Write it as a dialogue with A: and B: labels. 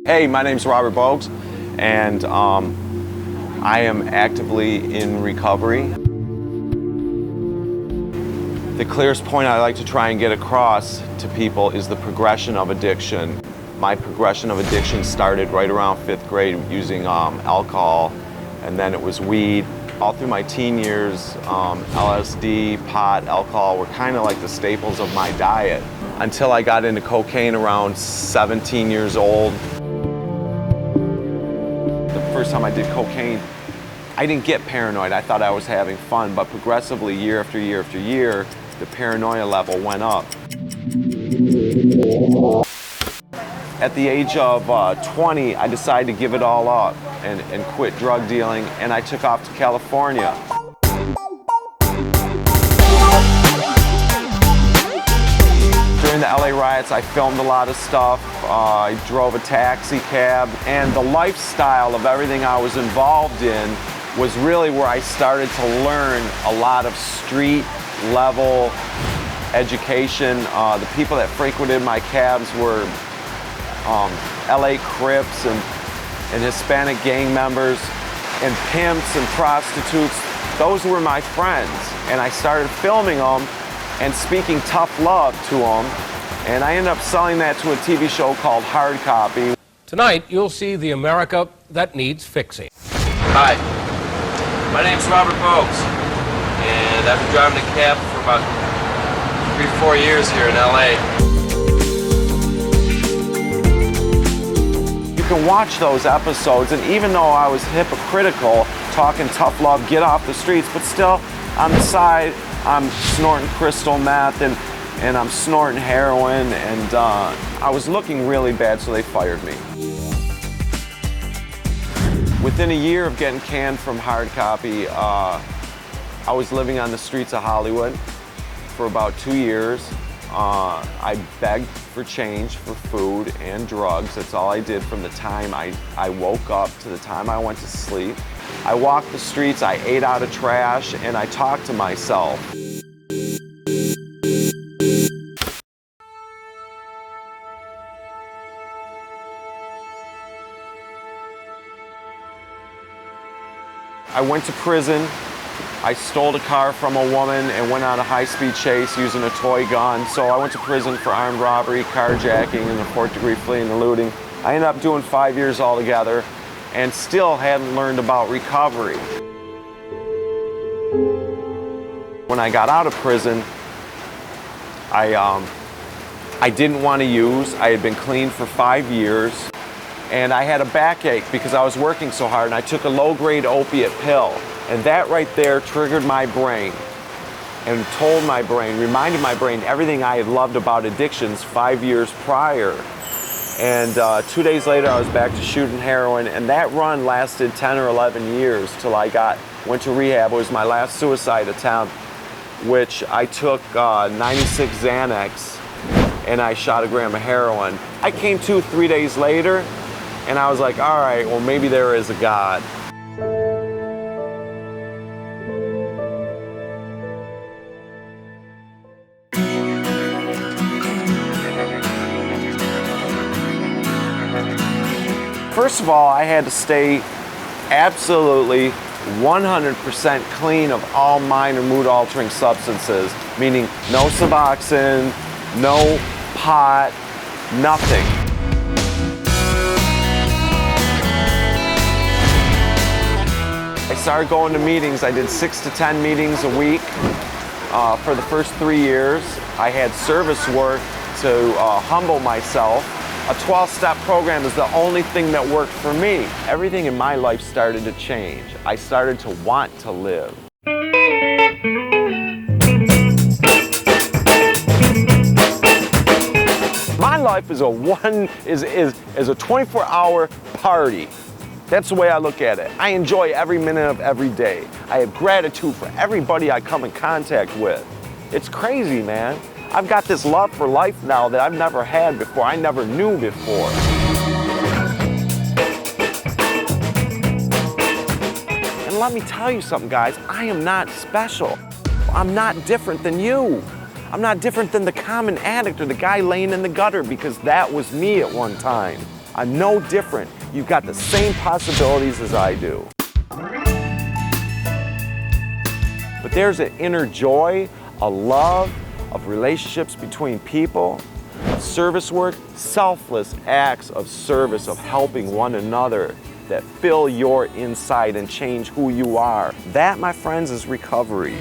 A: Hey, my name's Robert Bogues, and I am actively in recovery. The clearest point I like to try and get across to people is the progression of addiction. My progression of addiction started right around 5th grade using alcohol, and then it was weed. All through my teen years, LSD, pot, alcohol were kind of like the staples of my diet until I got into cocaine around 17 years old. First time I did cocaine, I didn't get paranoid. I thought I was having fun, but progressively, year after year after year, the paranoia level went up. At the age of 20, I decided to give it all up and quit drug dealing, and I took off to California. During the LA riots, I filmed a lot of stuff. I drove a taxi cab, and the lifestyle of everything I was involved in was really where I started to learn a lot of street level education. The people that frequented my cabs were LA Crips and Hispanic gang members and pimps and prostitutes. Those were my friends, and I started filming them and speaking tough love to them, and I ended up selling that to a TV show called Hard Copy.
B: Tonight, you'll see the America that needs fixing.
C: Hi, my name's Robert Bogues, and I've been driving a cab for about 3-4 years here in LA.
A: You can watch those episodes, and even though I was hypocritical, talking tough love, get off the streets, but still on the side, I'm snorting crystal meth and I'm snorting heroin, and I was looking really bad, so they fired me. Within a year of getting canned from Hard Copy, I was living on the streets of Hollywood for about 2 years. I begged for change for food and drugs. That's all I did from the time I woke up to the time I went to sleep. I walked the streets, I ate out of trash, and I talked to myself. I went to prison. I stole a car from a woman and went on a high-speed chase using a toy gun. So I went to prison for armed robbery, carjacking, and a 4th-degree fleeing and eluding. I ended up doing 5 years altogether and still hadn't learned about recovery. When I got out of prison, I didn't want to use. I had been clean for 5 years, and I had a backache because I was working so hard, and I took a low-grade opiate pill. And that right there triggered my brain and told my brain, reminded my brain everything I had loved about addictions 5 years prior. And 2 days later, I was back to shooting heroin, and that run lasted 10 or 11 years till I went to rehab. It was my last suicide attempt, which I took 96 Xanax, and I shot a gram of heroin. I came to 3 days later, and I was like, all right, well, maybe there is a God. First of all, I had to stay absolutely 100% clean of all minor mood-altering substances, meaning no Suboxone, no pot, nothing. I started going to meetings. I did 6 to 10 meetings a week for the first 3 years. I had service work to humble myself. A 12-step program is the only thing that worked for me. Everything in my life started to change. I started to want to live. My life is a 24-hour party. That's the way I look at it. I enjoy every minute of every day. I have gratitude for everybody I come in contact with. It's crazy, man. I've got this love for life now that I've never had before, I never knew before. And let me tell you something, guys, I am not special. I'm not different than you. I'm not different than the common addict or the guy laying in the gutter, because that was me at one time. I'm no different. You've got the same possibilities as I do. But there's an inner joy, a love of relationships between people, of service work, selfless acts of service, of helping one another that fill your inside and change who you are. That, my friends, is recovery.